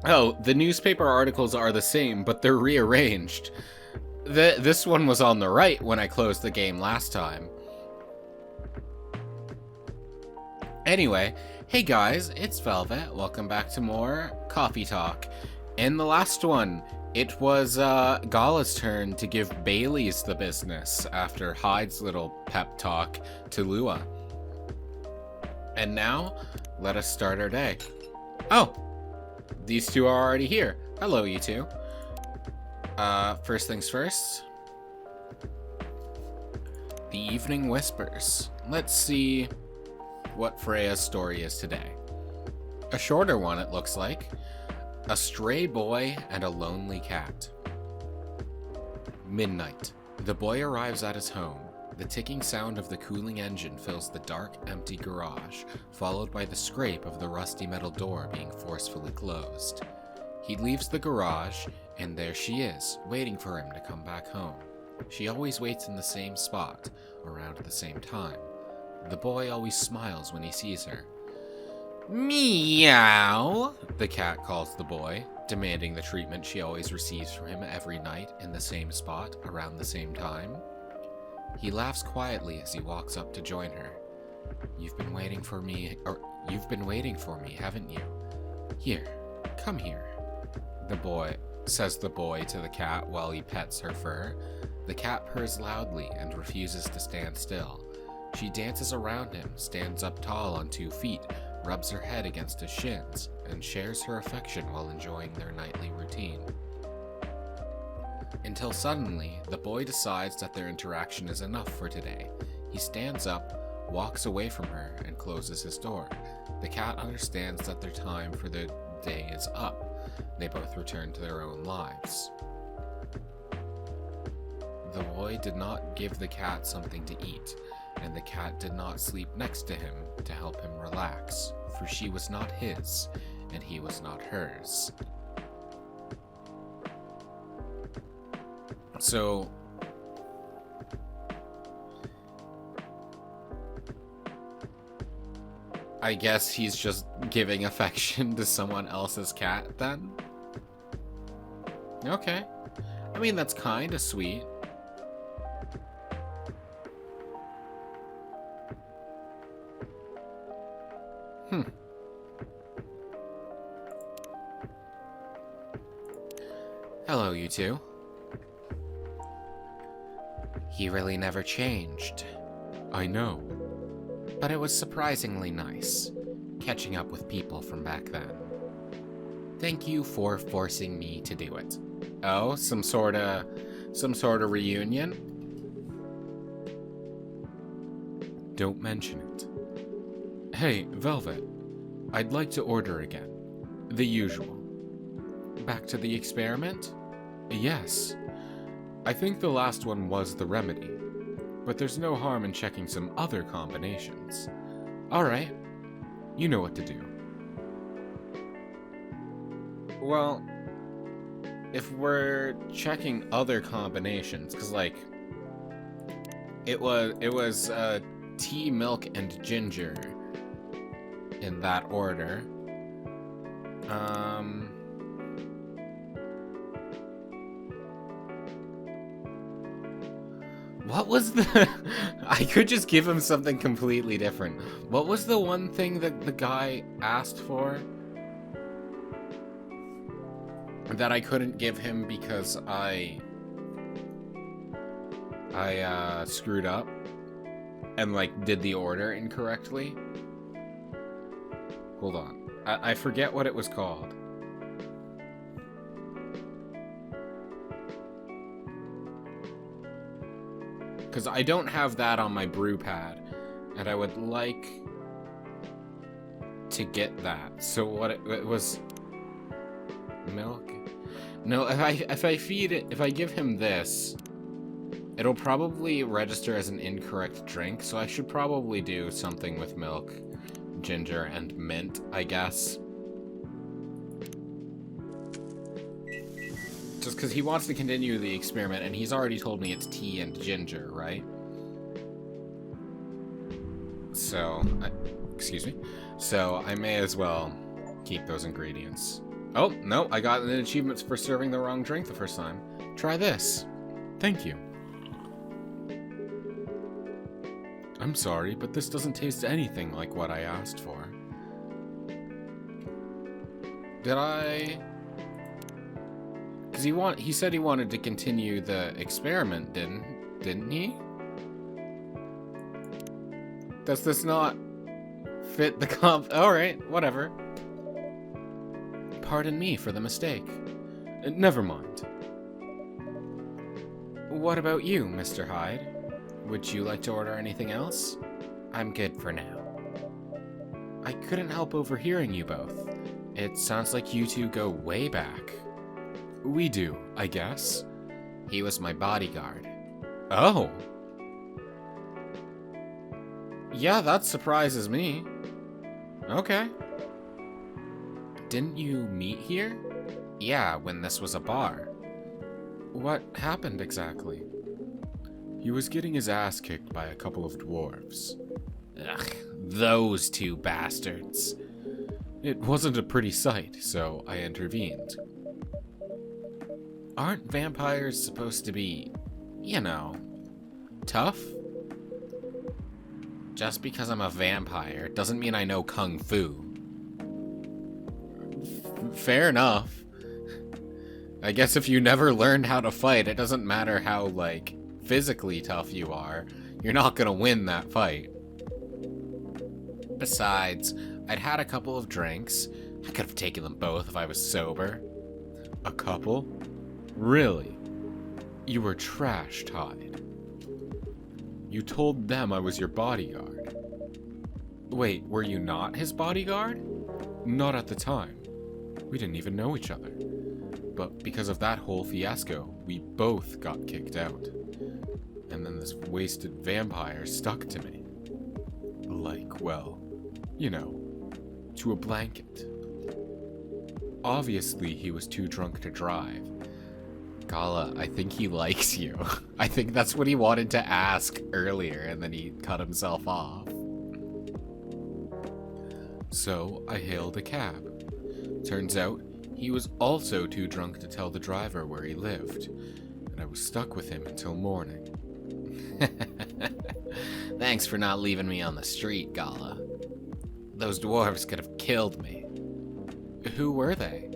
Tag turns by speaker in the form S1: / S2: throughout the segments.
S1: Oh, the newspaper articles are the same, but they're rearranged. This one was on the right when I closed the game last time. Anyway, hey guys, it's Velvet. Welcome back to more Coffee Talk. In the last one, it was Gala's turn to give Bailey's the business after Hyde's little pep talk to Lua. And now, let us start our day. Oh, these two are already here. Hello, you two. First things first. The Evening Whispers. Let's see what Freya's story is today. A shorter one, it looks like. A stray boy and a lonely cat. Midnight. The boy arrives at his home. The ticking sound of the cooling engine fills the dark, empty garage, followed by the scrape of the rusty metal door being forcefully closed. He leaves the garage, and there she is, waiting for him to come back home. She always waits in the same spot, around the same time. The boy always smiles when he sees her. Meow, the cat calls the boy, demanding the treatment she always receives from him every night in the same spot, around the same time. He laughs quietly as he walks up to join her. You've been waiting for me, haven't you? Here, come here. Says the boy to the cat while he pets her fur. The cat purrs loudly and refuses to stand still. She dances around him, stands up tall on 2 feet, rubs her head against his shins, and shares her affection while enjoying their nightly routine. Until suddenly, the boy decides that their interaction is enough for today. He stands up, walks away from her, and closes his door. The cat understands that their time for the day is up. They both return to their own lives. The boy did not give the cat something to eat, and the cat did not sleep next to him to help him relax, for she was not his, and he was not hers. So, I guess he's just giving affection to someone else's cat, then? Okay. I mean, that's kinda sweet. Hello, you two. He really never changed. I know. But it was surprisingly nice, catching up with people from back then. Thank you for forcing me to do it. Oh, some sort of reunion? Don't mention it. Hey, Velvet, I'd like to order again. The usual. Back to the experiment? Yes. I think the last one was the remedy, but there's no harm in checking some other combinations. Alright, you know what to do. Well, if we're checking other combinations, because like, it was tea, milk, and ginger in that order. What was the... I could just give him something completely different. What was the one thing that the guy asked for that I couldn't give him because I screwed up and like did the order incorrectly? Hold on. I forget what it was called. Because I don't have that on my brew pad, and I would like to get that. So what it was... Milk? No, if I give him this, it'll probably register as an incorrect drink, so I should probably do something with milk, ginger, and mint, I guess. Just because he wants to continue the experiment, and he's already told me it's tea and ginger, right? So, excuse me. So, I may as well keep those ingredients. Oh, no, I got an achievement for serving the wrong drink the first time. Try this. Thank you. I'm sorry, but this doesn't taste anything like what I asked for. Did I... Because he said he wanted to continue the experiment, didn't he? Does this not fit the comp? Alright, whatever. Pardon me for the mistake. Never mind. What about you, Mr. Hyde? Would you like to order anything else? I'm good for now. I couldn't help overhearing you both. It sounds like you two go way back. We do, I guess. He was my bodyguard. Oh. Yeah, that surprises me. Okay. Didn't you meet here? Yeah, when this was a bar. What happened exactly? He was getting his ass kicked by a couple of dwarves. Ugh, those two bastards. It wasn't a pretty sight, so I intervened. Aren't vampires supposed to be, you know, tough? Just because I'm a vampire doesn't mean I know kung fu. Fair enough. I guess if you never learned how to fight, it doesn't matter how, like, physically tough you are. You're not gonna win that fight. Besides, I'd had a couple of drinks. I could have taken them both if I was sober. A couple? Really? You were trashed, Hyde. You told them I was your bodyguard. Wait, were you not his bodyguard? Not at the time. We didn't even know each other. But because of that whole fiasco, we both got kicked out. And then this wasted vampire stuck to me. Like, well, you know, to a blanket. Obviously, he was too drunk to drive. Gala, I think he likes you. I think that's what he wanted to ask earlier, and then he cut himself off. So, I hailed a cab. Turns out, he was also too drunk to tell the driver where he lived, and I was stuck with him until morning. Thanks for not leaving me on the street, Gala. Those dwarves could have killed me. Who were they?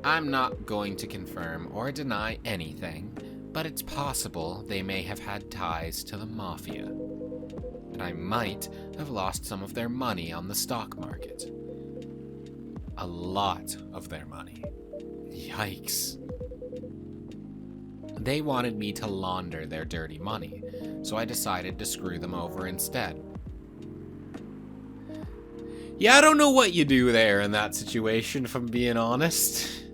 S1: I'm not going to confirm or deny anything, but it's possible they may have had ties to the Mafia. And I might have lost some of their money on the stock market. A lot of their money. Yikes. They wanted me to launder their dirty money, so I decided to screw them over instead. Yeah, I don't know what you do there in that situation, if I'm being honest.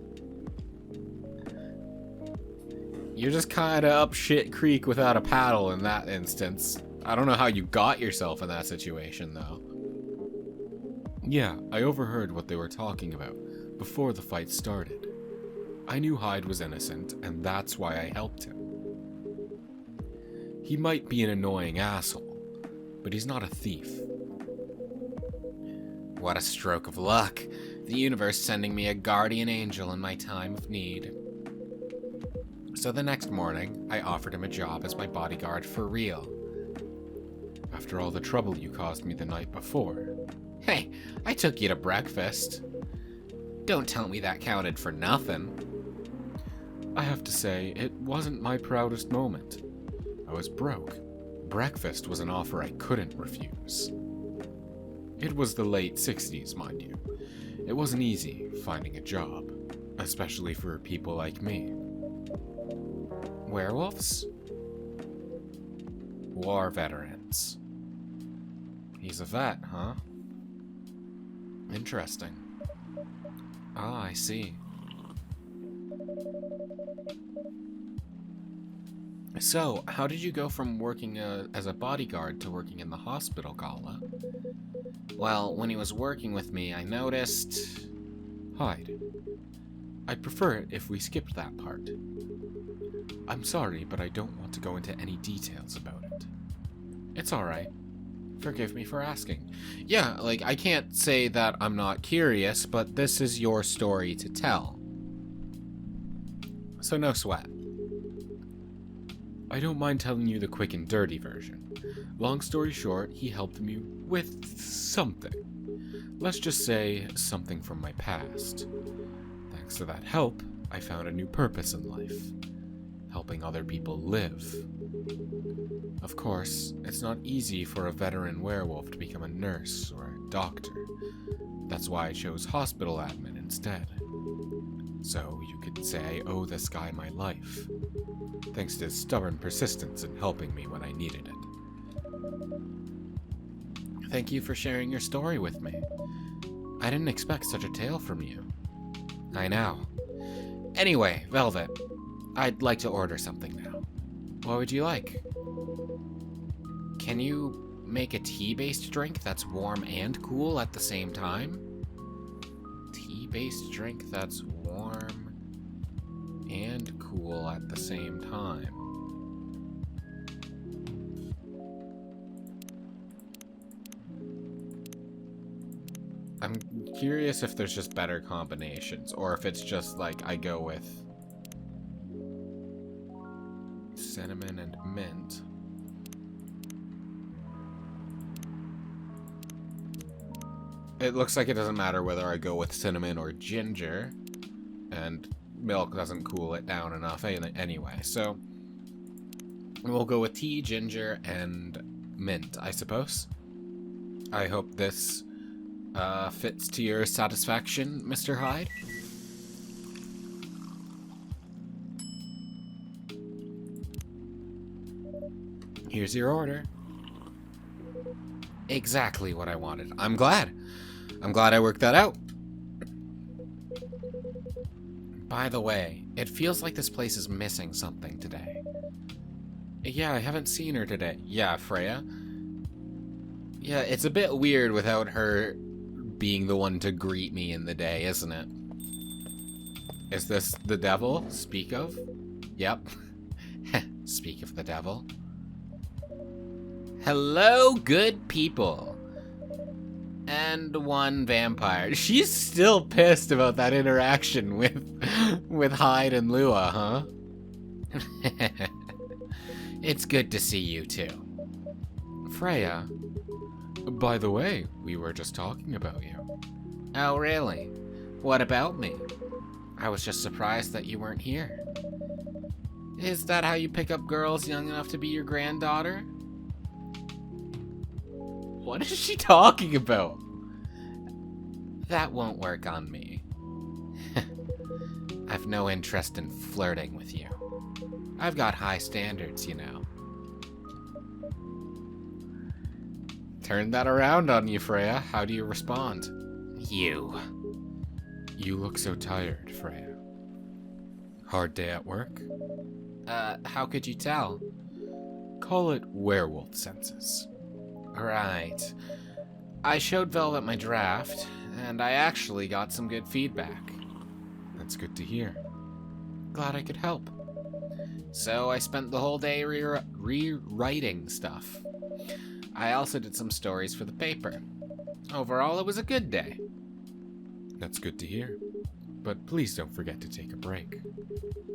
S1: You're just kind of up shit creek without a paddle in that instance. I don't know how you got yourself in that situation, though. Yeah, I overheard what they were talking about before the fight started. I knew Hyde was innocent, and that's why I helped him. He might be an annoying asshole, but he's not a thief. What a stroke of luck. The universe sending me a guardian angel in my time of need. So the next morning, I offered him a job as my bodyguard for real. After all the trouble you caused me the night before. Hey, I took you to breakfast. Don't tell me that counted for nothing. I have to say, it wasn't my proudest moment. I was broke. Breakfast was an offer I couldn't refuse. It was the late 60s, mind you. It wasn't easy finding a job, especially for people like me. Werewolves? War veterans. He's a vet, huh? Interesting. Ah, I see. So, how did you go from working as a bodyguard to working in the hospital, Gala? Well, when he was working with me, I noticed... Hyde. I'd prefer it if we skipped that part. I'm sorry, but I don't want to go into any details about it. It's alright. Forgive me for asking. Yeah, like, I can't say that I'm not curious, but this is your story to tell. So no sweat. I don't mind telling you the quick and dirty version. Long story short, he helped me with something. Let's just say something from my past. Thanks to that help, I found a new purpose in life. Helping other people live. Of course, it's not easy for a veteran werewolf to become a nurse or a doctor. That's why I chose hospital admin instead. So you could say I owe this guy my life, thanks to his stubborn persistence in helping me when I needed it. Thank you for sharing your story with me. I didn't expect such a tale from you. I know. Anyway, Velvet, I'd like to order something now. What would you like? Can you make a tea-based drink that's warm and cool at the same time? Tea-based drink that's warm and cool at the same time. I'm curious if there's just better combinations, or if it's just like I go with cinnamon and mint. It looks like it doesn't matter whether I go with cinnamon or ginger, and milk doesn't cool it down enough anyway, so we'll go with tea, ginger, and mint, I suppose. I hope this fits to your satisfaction, Mr. Hyde. Here's your order. Exactly what I wanted. I'm glad I worked that out. By the way, it feels like this place is missing something today. Yeah, I haven't seen her today. Yeah, Freya. Yeah, it's a bit weird without her being the one to greet me in the day, isn't it? Is this the devil? Speak of? Yep. Speak of the devil. Hello, good people. And one vampire. She's still pissed about that interaction with Hyde and Lua, huh? It's good to see you too. Freya. By the way, we were just talking about you. Oh, really? What about me? I was just surprised that you weren't here. Is that how you pick up girls young enough to be your granddaughter? What is she talking about? That won't work on me. I've no interest in flirting with you. I've got high standards, you know. Turn that around on you, Freya. How do you respond? You. You look so tired, Freya. Hard day at work? How could you tell? Call it werewolf senses. Right. I showed Velvet my draft, and I actually got some good feedback. That's good to hear. Glad I could help. So I spent the whole day rewriting stuff. I also did some stories for the paper. Overall, it was a good day. That's good to hear. But please don't forget to take a break.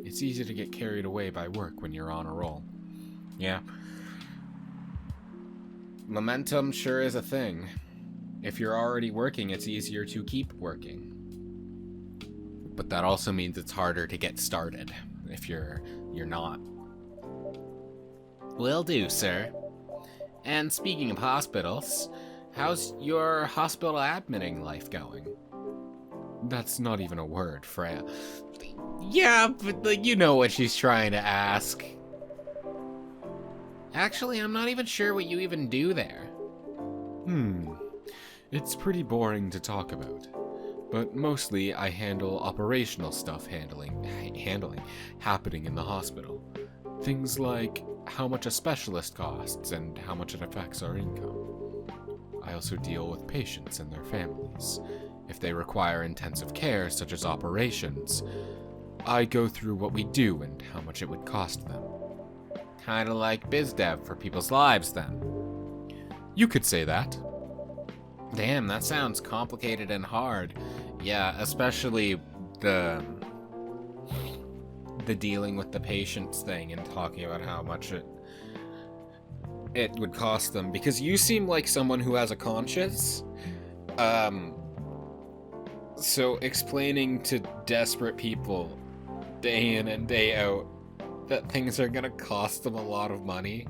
S1: It's easy to get carried away by work when you're on a roll. Yeah. Momentum sure is a thing. If you're already working, it's easier to keep working. But that also means it's harder to get started if you're not. Will do, sir. And speaking of hospitals, how's your hospital admitting life going? That's not even a word, Freya. Yeah, but you know what she's trying to ask. Actually, I'm not even sure what you even do there. It's pretty boring to talk about. But mostly I handle operational stuff happening in the hospital. Things like how much a specialist costs and how much it affects our income. I also deal with patients and their families. If they require intensive care, such as operations, I go through what we do and how much it would cost them. Kinda like biz dev for people's lives, then. You could say that. Damn, that sounds complicated and hard. Yeah, especially the dealing with the patients thing and talking about how much it would cost them, because you seem like someone who has a conscience. So explaining to desperate people day in and day out that things are gonna cost them a lot of money.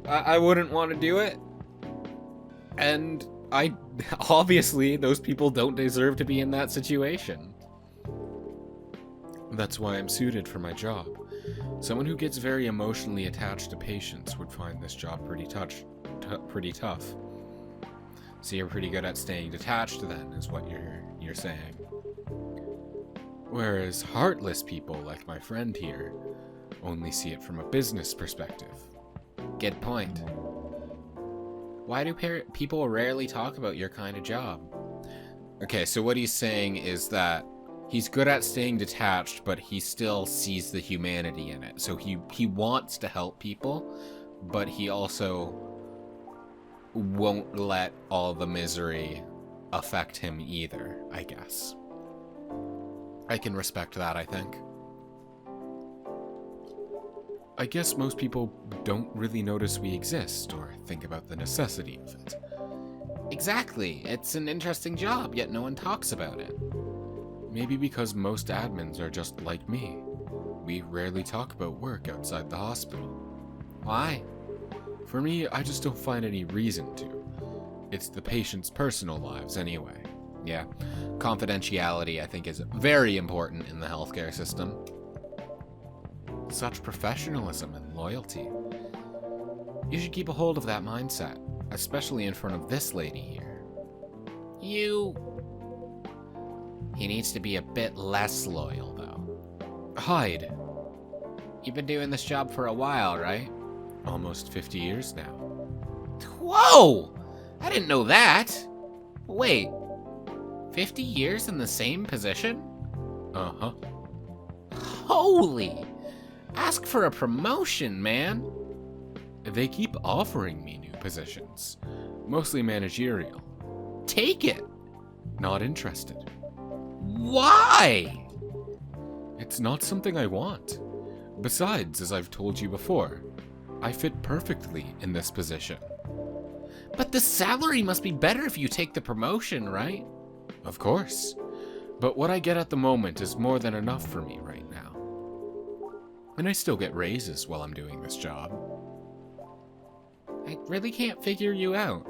S1: I wouldn't want to do it. And obviously, those people don't deserve to be in that situation. That's why I'm suited for my job. Someone who gets very emotionally attached to patients would find this job pretty tough. So you're pretty good at staying detached then, is what you're saying. Whereas heartless people like my friend here only see it from a business perspective. Good point. Why do people rarely talk about your kind of job? Okay, so what he's saying is that he's good at staying detached, but he still sees the humanity in it. So he wants to help people, but he also won't let all the misery affect him either, I guess. I can respect that, I think. I guess most people don't really notice we exist or think about the necessity of it. Exactly. It's an interesting job, yet no one talks about it. Maybe because most admins are just like me. We rarely talk about work outside the hospital. Why? For me, I just don't find any reason to. It's the patient's personal lives anyway. Yeah, confidentiality, I think, is very important in the healthcare system. Such professionalism and loyalty. You should keep a hold of that mindset, especially in front of this lady here. He needs to be a bit less loyal, though. Hyde. You've been doing this job for a while, right? Almost 50 years now. Whoa! I didn't know that! Wait, 50 years in the same position? Uh-huh. Holy! Ask for a promotion, man! They keep offering me new positions. Mostly managerial. Take it! Not interested. Why? It's not something I want. Besides, as I've told you before, I fit perfectly in this position. But the salary must be better if you take the promotion, right? Of course. But what I get at the moment is more than enough for me right now. And I still get raises while I'm doing this job. I really can't figure you out.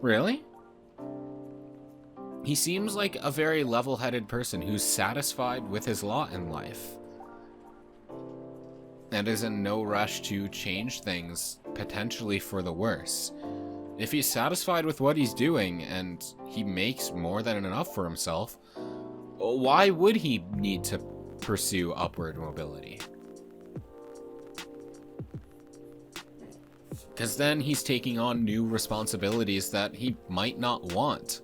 S1: Really? He seems like a very level-headed person who's satisfied with his lot in life. And is in no rush to change things, potentially for the worse. If he's satisfied with what he's doing, and he makes more than enough for himself, why would he need to pursue upward mobility? Because then he's taking on new responsibilities that he might not want.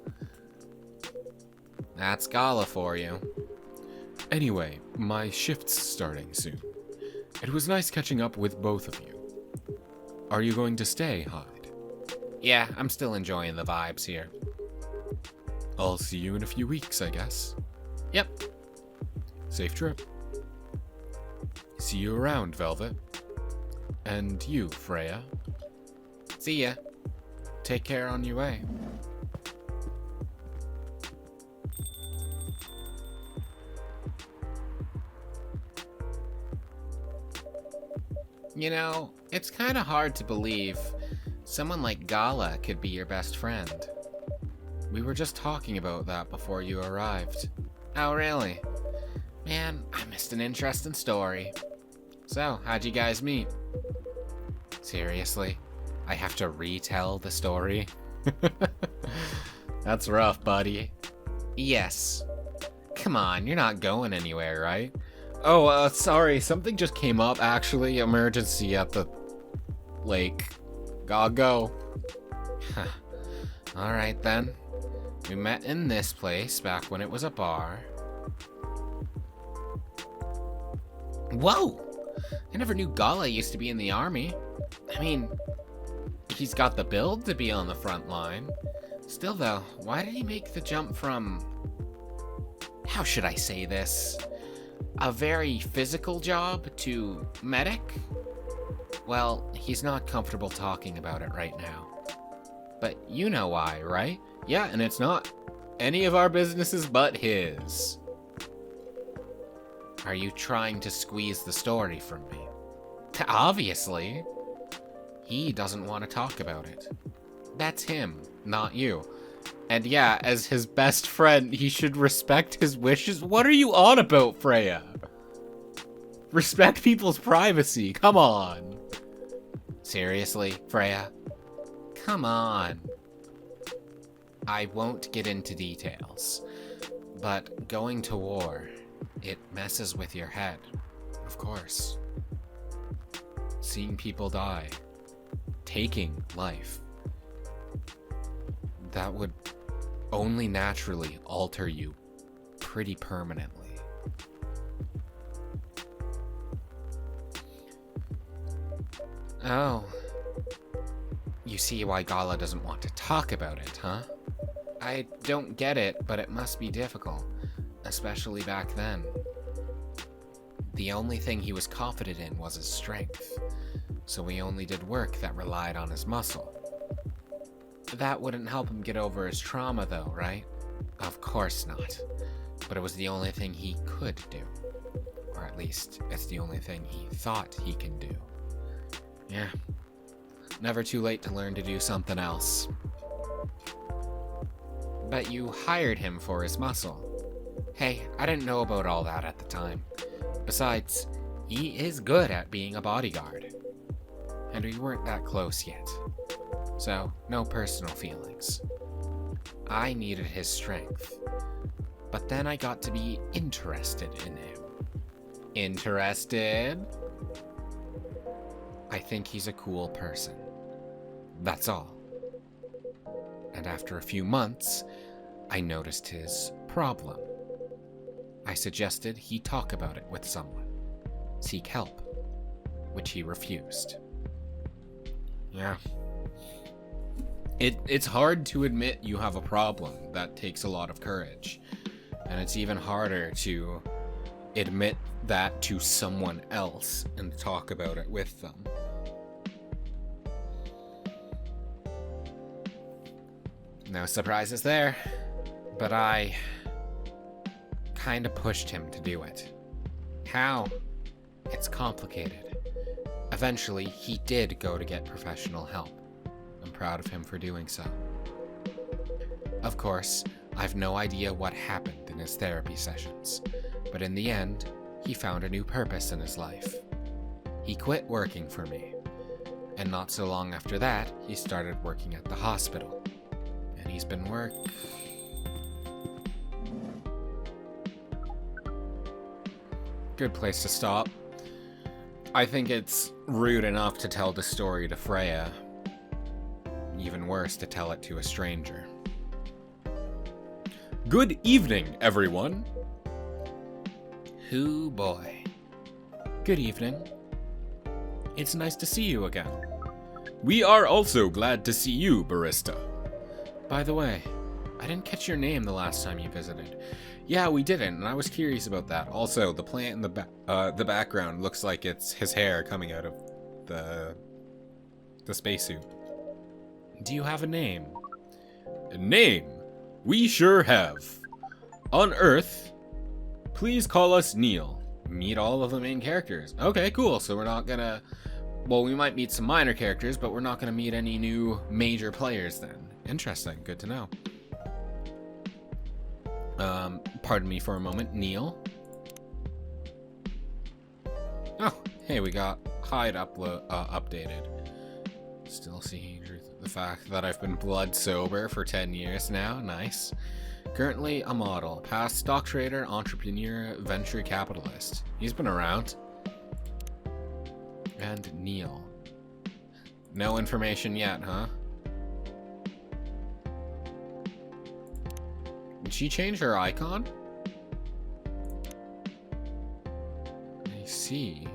S1: That's Gala for you. Anyway, my shift's starting soon. It was nice catching up with both of you. Are you going to stay, Hyde? Yeah, I'm still enjoying the vibes here. I'll see you in a few weeks, I guess. Yep. Safe trip. See you around, Velvet. And you, Freya. See ya. Take care on your way. You know, it's kind of hard to believe someone like Gala could be your best friend. We were just talking about that before you arrived. Oh, really? Man, I missed an interesting story. So, how'd you guys meet? Seriously? I have to retell the story? That's rough, buddy. Yes. Come on, you're not going anywhere, right? Oh, sorry, something just came up, actually. Emergency at the lake. Gotta go. Alright then. We met in this place back when it was a bar. Whoa! I never knew Gala used to be in the army. I mean, he's got the build to be on the front line. Still though, why did he make the jump from... how should I say this? A very physical job to medic? Well, he's not comfortable talking about it right now. But you know why, right? Yeah, and it's not any of our businesses but his. Are you trying to squeeze the story from me? Obviously. He doesn't want to talk about it. That's him, not you. And yeah, as his best friend, he should respect his wishes. What are you on about, Freya? Respect people's privacy. Come on. Seriously, Freya? Come on. I won't get into details, but going to war, it messes with your head, of course. Seeing people die, taking life, that would only naturally alter you pretty permanently. Oh. You see why Gala doesn't want to talk about it, huh? I don't get it, but it must be difficult, especially back then. The only thing he was confident in was his strength, so he only did work that relied on his muscle. That wouldn't help him get over his trauma though, right? Of course not. But it was the only thing he could do. Or at least, it's the only thing he thought he can do. Yeah. Never too late to learn to do something else. But you hired him for his muscle. Hey, I didn't know about all that at the time. Besides, he is good at being a bodyguard. And we weren't that close yet. So, no personal feelings. I needed his strength. But then I got to be interested in him. Interested? I think he's a cool person. That's all. And after a few months, I noticed his problem. I suggested he talk about it with someone. Seek help. Which he refused. Yeah. It's hard to admit you have a problem. That takes a lot of courage. And it's even harder to admit that to someone else and talk about it with them. No surprises there, but I kind of pushed him to do it. How? It's complicated. Eventually, he did go to get professional help. I'm proud of him for doing so. Of course, I've no idea what happened in his therapy sessions, but in the end, he found a new purpose in his life. He quit working for me, and not so long after that, he started working at the hospital. And he's been Good place to stop. I think it's rude enough to tell the story to Freya. Even worse to tell it to a stranger. Good evening, everyone. Hoo boy. Good evening. It's nice to see you again. We are also glad to see you, barista. By the way, I didn't catch your name the last time you visited. Yeah, we didn't, and I was curious about that. Also, the plant in the background looks like it's his hair coming out of the spacesuit. Do you have a name? A name? We sure have. On Earth, please call us Neil. Meet all of the main characters. Okay, cool. So we're not gonna... Well, we might meet some minor characters, but we're not gonna meet any new major players then. Interesting. Good to know. Pardon me for a moment. Neil. Oh, hey, we got Hyde updated. Still seeing the fact that I've been blood sober for 10 years now. Nice. Currently a model. Past stock trader, entrepreneur, venture capitalist. He's been around. And Neil. No information yet, huh? Did she change her icon? I see.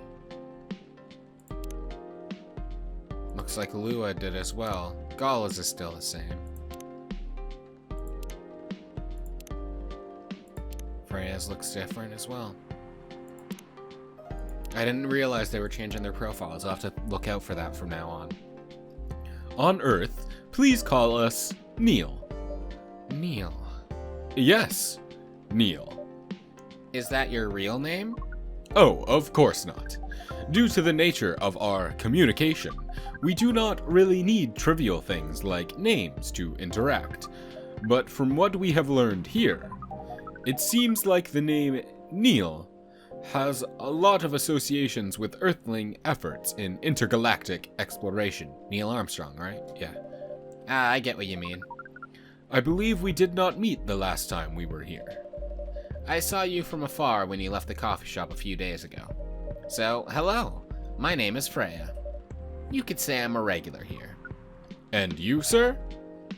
S1: looks like Lua did as well. Gala's is still the same. Freya's looks different as well. I didn't realize they were changing their profiles. I'll have to look out for that from now on. On Earth, please call us Neil. Neil. Yes, Neil. Is that your real name? Oh, of course not. Due to the nature of our communication, we do not really need trivial things like names to interact. But from what we have learned here, it seems like the name Neil has a lot of associations with Earthling efforts in intergalactic exploration. Neil Armstrong, right? Yeah. I get what you mean. I believe we did not meet the last time we were here. I saw you from afar when you left the coffee shop a few days ago. So, hello. My name is Freya. You could say I'm a regular here. And you, sir?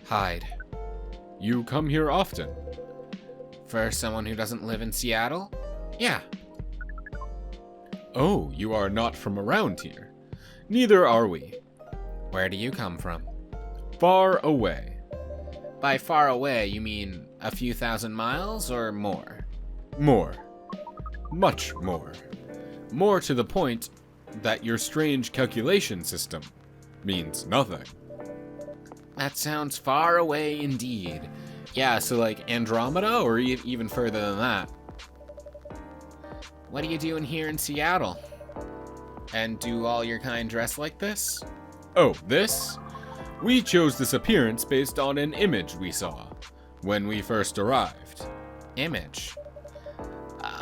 S1: Hyde. You come here often? For someone who doesn't live in Seattle? Yeah. Oh, you are not from around here. Neither are we. Where do you come from? Far away. By far away, you mean a few thousand miles or more? More. Much more. More to the point that your strange calculation system means nothing. That sounds far away indeed. Yeah, so like Andromeda or even further than that. What are you doing here in Seattle? And do all your kind dress like this? Oh, this? We chose this appearance based on an image we saw when we first arrived. Image?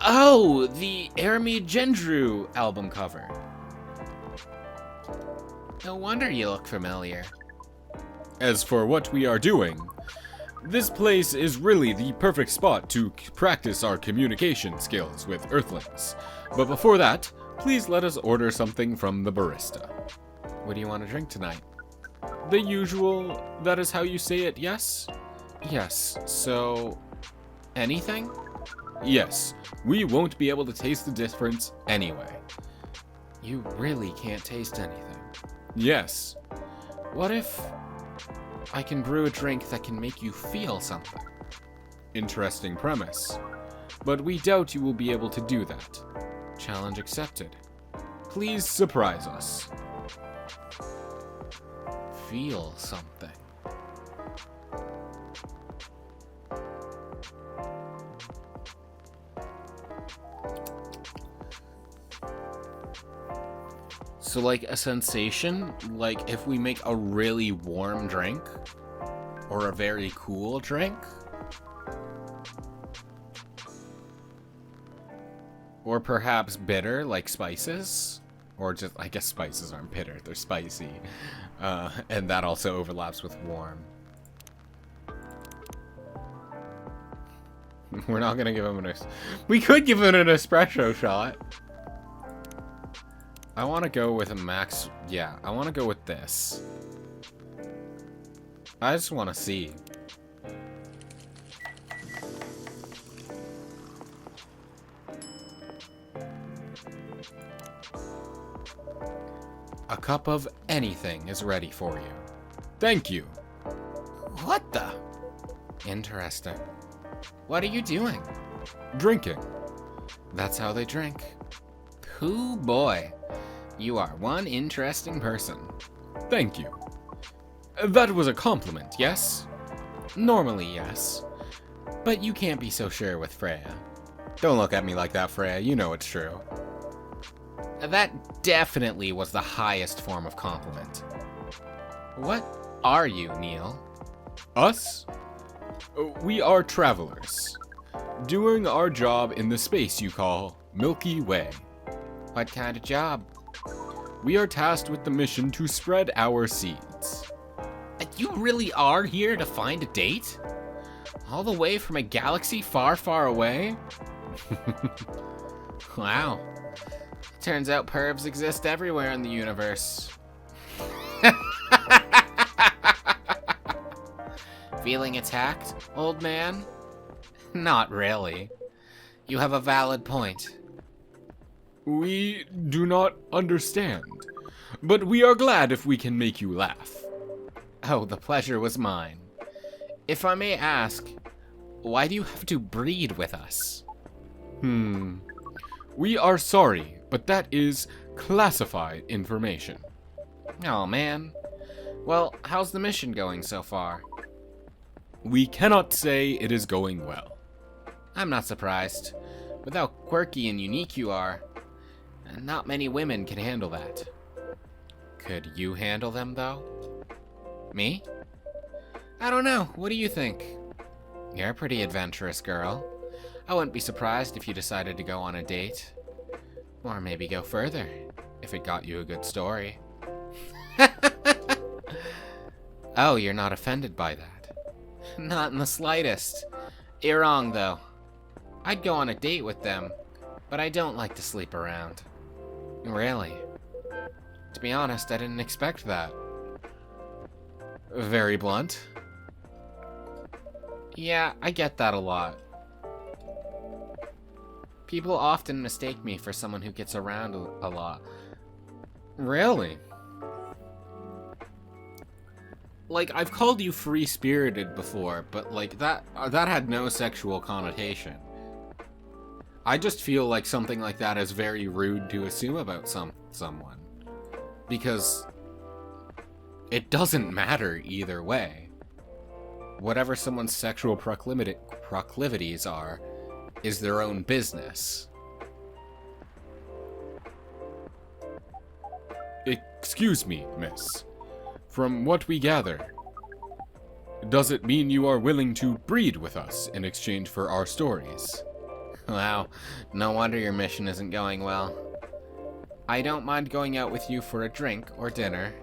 S1: Oh, the Ermi Gendru album cover. No wonder you look familiar. As for what we are doing, this place is really the perfect spot to practice our communication skills with Earthlings. But before that, please let us order something from the barista. What do you want to drink tonight? The usual, that is how you say it, yes? Yes, so... anything? Yes, we won't be able to taste the difference anyway. You really can't taste anything. Yes. What if I can brew a drink that can make you feel something? Interesting premise. But we doubt you will be able to do that. Challenge accepted. Please surprise us. Feel something. So like a sensation, like if we make a really warm drink or a very cool drink, or perhaps bitter, like spices, or just, I guess spices aren't bitter, they're spicy, and that also overlaps with warm. We're not gonna give him we could give him an espresso shot. I want to go with a max. Yeah, I want to go with this. I just want to see. A cup of anything is ready for you. Thank you. What the? Interesting. What are you doing? Drinking. That's how they drink. Hoo boy. You are one interesting person. Thank you. That was a compliment, yes? Normally, yes. But you can't be so sure with Freya. Don't look at me like that, Freya. You know it's true. That definitely was the highest form of compliment. What are you, Neil? Us? We are travelers, doing our job in the space you call Milky Way. What kind of job? We are tasked with the mission to spread our seeds. You really are here to find a date? All the way from a galaxy far, far away? Wow. Turns out pervs exist everywhere in the universe. Feeling attacked, old man? Not really. You have a valid point. We do not understand. but we are glad if we can make you laugh. Oh, the pleasure was mine. If I may ask, why do you have to breed with us? We are sorry, but that is classified information. Oh, man. Well, how's the mission going so far? We cannot say it is going well. I'm not surprised. With how quirky and unique you are, not many women can handle that. Could you handle them, though? Me? I don't know. What do you think? You're a pretty adventurous girl. I wouldn't be surprised if you decided to go on a date. Or maybe go further, if it got you a good story. Oh, you're not offended by that? Not in the slightest. You're wrong, though. I'd go on a date with them, but I don't like to sleep around. Really? To be honest, I didn't expect that. Very blunt. Yeah, I get that a lot. People often mistake me for someone who gets around a lot. Really? Like, I've called you free-spirited before, but like that had no sexual connotation. I just feel like something like that is very rude to assume about someone. Because it doesn't matter either way. Whatever someone's sexual proclivities are is their own business. Excuse me, miss. From what we gather, does it mean you are willing to breed with us in exchange for our stories? Wow, no wonder your mission isn't going well. I don't mind going out with you for a drink or dinner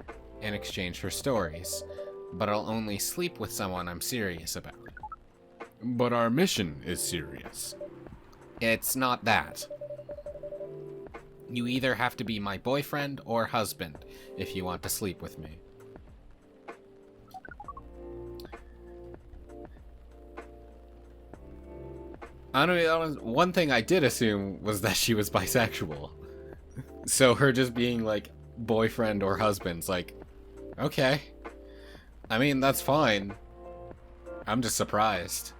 S1: in exchange for stories, but I'll only sleep with someone I'm serious about. But our mission is serious. It's not that. You either have to be my boyfriend or husband if you want to sleep with me. I'm gonna be honest, one thing I did assume was that she was bisexual. So her just being like boyfriend or husband's like, okay. I mean, that's fine. I'm just surprised.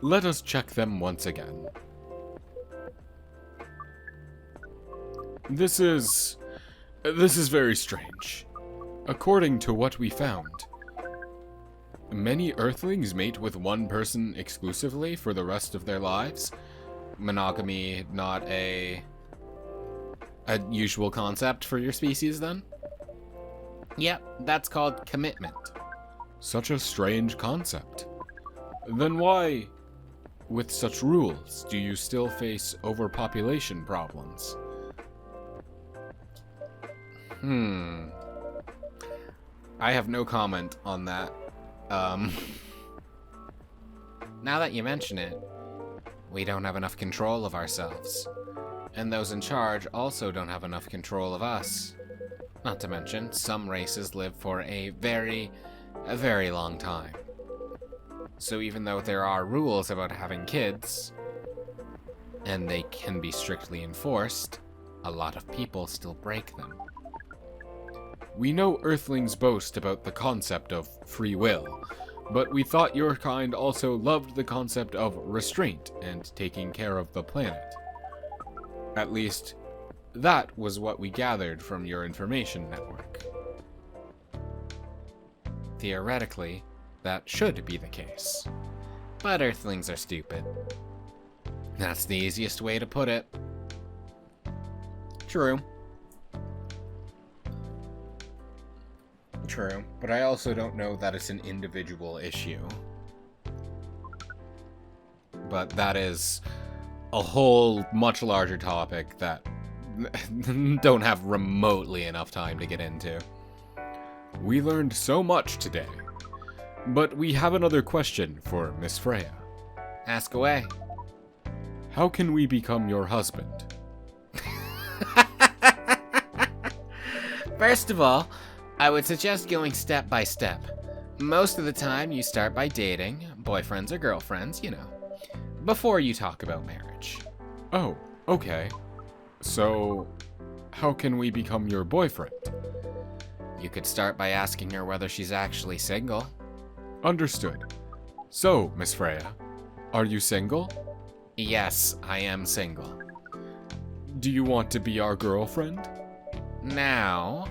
S1: Let us check them once again. This is very strange. According to what we found, many Earthlings mate with one person exclusively for the rest of their lives. Monogamy not a usual concept for your species, then? Yep, that's called commitment. Such a strange concept. Then why, with such rules, do you still face overpopulation problems? I have no comment on that. Now that you mention it, we don't have enough control of ourselves. And those in charge also don't have enough control of us. Not to mention, some races live for a very long time. So even though there are rules about having kids, and they can be strictly enforced, a lot of people still break them. We know Earthlings boast about the concept of free will, but we thought your kind also loved the concept of restraint and taking care of the planet. At least, that was what we gathered from your information network. Theoretically, that should be the case. But Earthlings are stupid. That's the easiest way to put it. True. True, but I also don't know that it's an individual issue. But that is a whole much larger topic that don't have remotely enough time to get into. We learned so much today, but we have another question for Miss Freya. Ask away. How can we become your husband? First of all, I would suggest going step by step. Most of the time, you start by dating, boyfriends or girlfriends, you know, before you talk about marriage. Oh, okay.
S2: So, how can we become your boyfriend?
S1: You could start by asking her whether she's actually single.
S2: Understood. So, Miss Freya, are you single?
S1: Yes, I am single.
S2: Do you want to be our girlfriend?
S1: Now,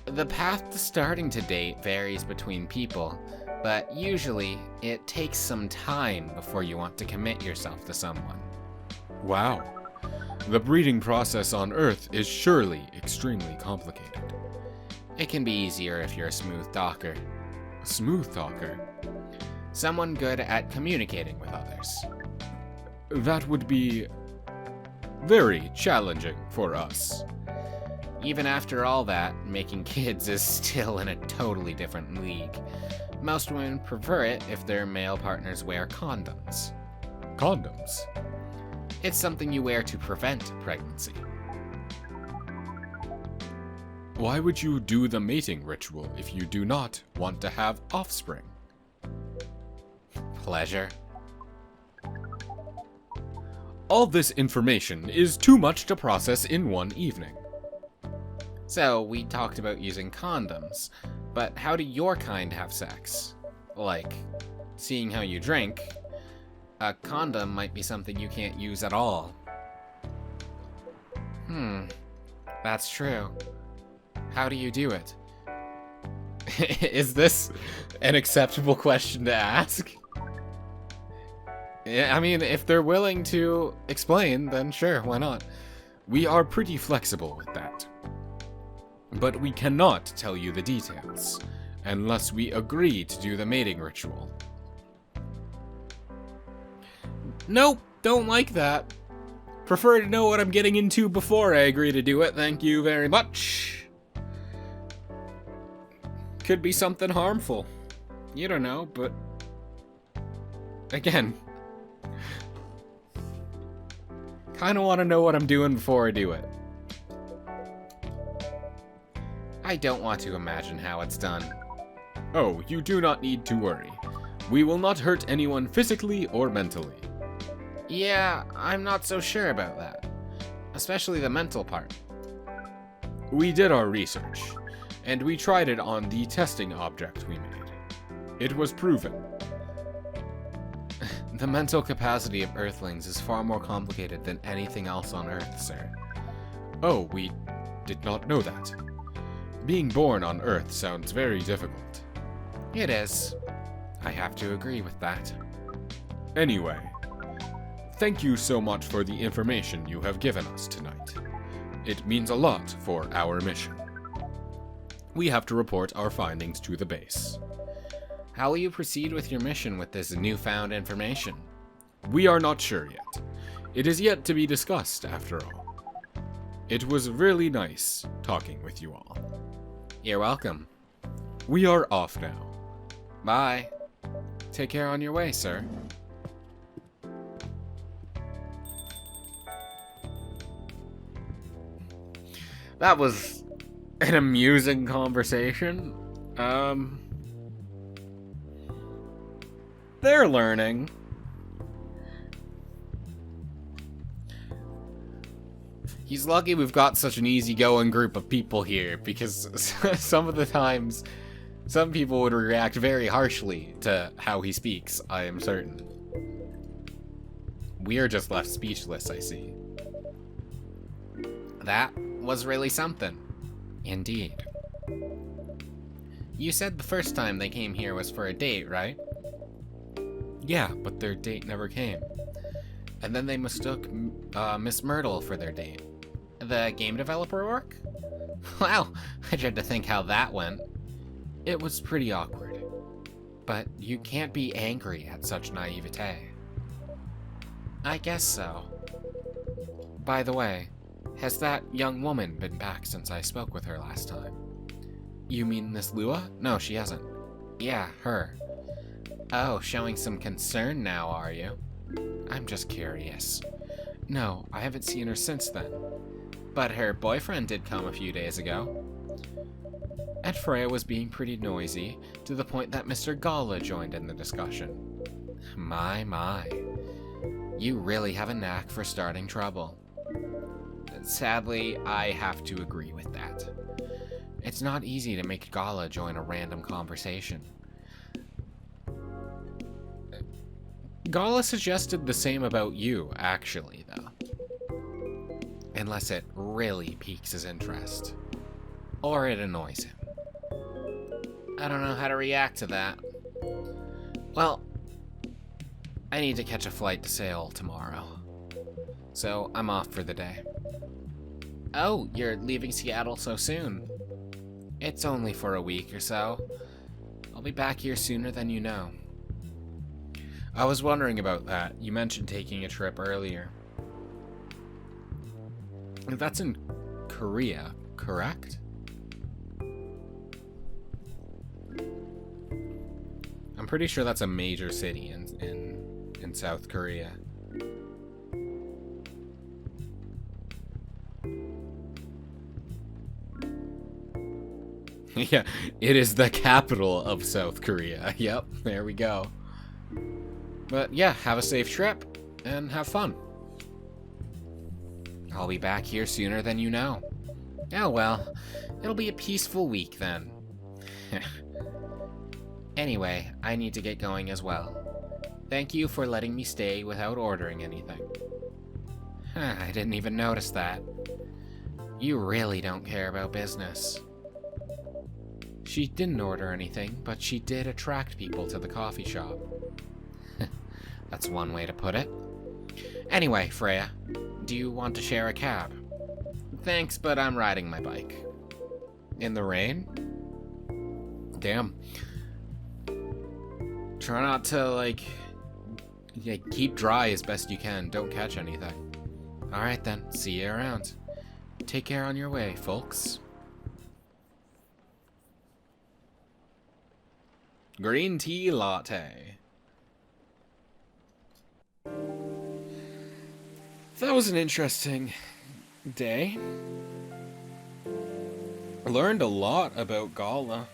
S1: the path to starting to date varies between people, but usually it takes some time before you want to commit yourself to someone.
S2: Wow. The breeding process on Earth is surely extremely complicated.
S1: It can be easier if you're a smooth talker.
S2: A smooth talker?
S1: Someone good at communicating with others.
S2: That would be very challenging for us.
S1: Even after all that, making kids is still in a totally different league. Most women prefer it if their male partners wear condoms.
S2: Condoms?
S1: It's something you wear to prevent pregnancy.
S2: Why would you do the mating ritual if you do not want to have offspring?
S1: Pleasure.
S2: All this information is too much to process in one evening.
S1: So, we talked about using condoms, but how do your kind have sex? Like, seeing how you drink, a condom might be something you can't use at all. That's true. How do you do it? Is this an acceptable question to ask? Yeah, I mean, if they're willing to explain, then sure, why not?
S2: We are pretty flexible with that. But we cannot tell you the details, unless we agree to do the mating ritual.
S1: Nope, don't like that. Prefer to know what I'm getting into before I agree to do it, thank you very much. Could be something harmful. You don't know, but... Again... Kinda wanna know what I'm doing before I do it. I don't want to imagine how it's done.
S2: Oh, you do not need to worry. We will not hurt anyone physically or mentally.
S1: Yeah, I'm not so sure about that. Especially the mental part.
S2: We did our research, and we tried it on the testing object we made. It was proven.
S1: The mental capacity of Earthlings is far more complicated than anything else on Earth, sir.
S2: Oh, we did not know that. Being born on Earth sounds very difficult.
S1: It is. I have to agree with that.
S2: Anyway, thank you so much for the information you have given us tonight. It means a lot for our mission. We have to report our findings to the base.
S1: How will you proceed with your mission with this newfound information?
S2: We are not sure yet. It is yet to be discussed, after all. It was really nice talking with you all.
S1: You're welcome.
S2: We are off now.
S1: Bye. Take care on your way, sir. That was an amusing conversation. They're learning. He's lucky we've got such an easygoing group of people here, because some of the times, some people would react very harshly to how he speaks, I am certain. We are just left speechless, I see. That was really something. Indeed. You said the first time they came here was for a date, right? Yeah, but their date never came. And then they mistook Miss Myrtle for their date. The game developer work? Wow, I dread to think how that went. It was pretty awkward. But you can't be angry at such naivete. I guess so. By the way, has that young woman been back since I spoke with her last time? You mean Miss Lua? No, she hasn't. Yeah, her. Oh, showing some concern now, are you? I'm just curious. No, I haven't seen her since then. But her boyfriend did come a few days ago. And Freya was being pretty noisy, to the point that Mr. Gala joined in the discussion. My. You really have a knack for starting trouble. Sadly, I have to agree with that. It's not easy to make Gala join a random conversation. Gala suggested the same about you, actually, though. Unless it really piques his interest. Or it annoys him. I don't know how to react to that. Well, I need to catch a flight to Seoul tomorrow. So I'm off for the day. Oh, you're leaving Seattle so soon. It's only for a week or so. I'll be back here sooner than you know. I was wondering about that. You mentioned taking a trip earlier. That's in Korea, correct? I'm pretty sure that's a major city in South Korea. Yeah, it is the capital of South Korea. Yep, there we go. But yeah, have a safe trip and have fun. I'll be back here sooner than you know. Oh well, it'll be a peaceful week then. Anyway, I need to get going as well. Thank you for letting me stay without ordering anything. I didn't even notice that. You really don't care about business. She didn't order anything, but she did attract people to the coffee shop. That's one way to put it. Anyway, Freya, do you want to share a cab? Thanks, but I'm riding my bike. In the rain? Damn. Try not to, keep dry as best you can. Don't catch anything. Alright then, see you around. Take care on your way, folks. Green tea latte. That was an interesting day. I learned a lot about Gala.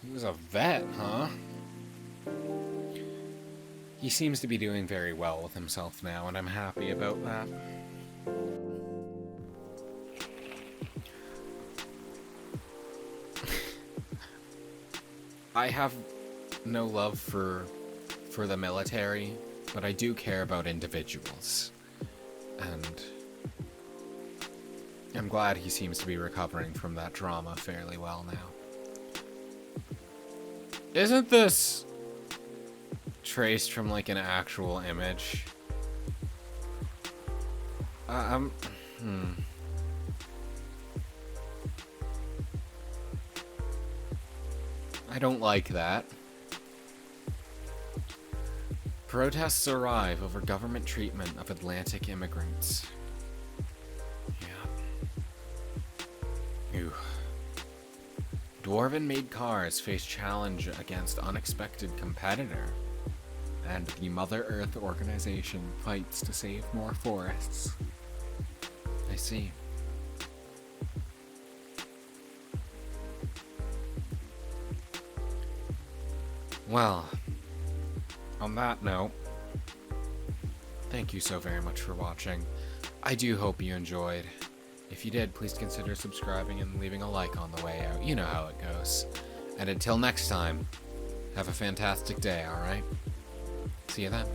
S1: He was a vet, huh? He seems to be doing very well with himself now, and I'm happy about that. I have no love for the military, but I do care about individuals. And I'm glad he seems to be recovering from that trauma fairly well now. Isn't this traced from an actual image? I don't like that. Protests arrive over government treatment of Atlantic immigrants. Yeah. Ew. Dwarven-made cars face challenge against unexpected competitor. And the Mother Earth organization fights to save more forests. I see. Well, on that note, thank you so very much for watching. I do hope you enjoyed. If you did, please consider subscribing and leaving a like on the way out. You know how it goes. And until next time, have a fantastic day, alright? See you then.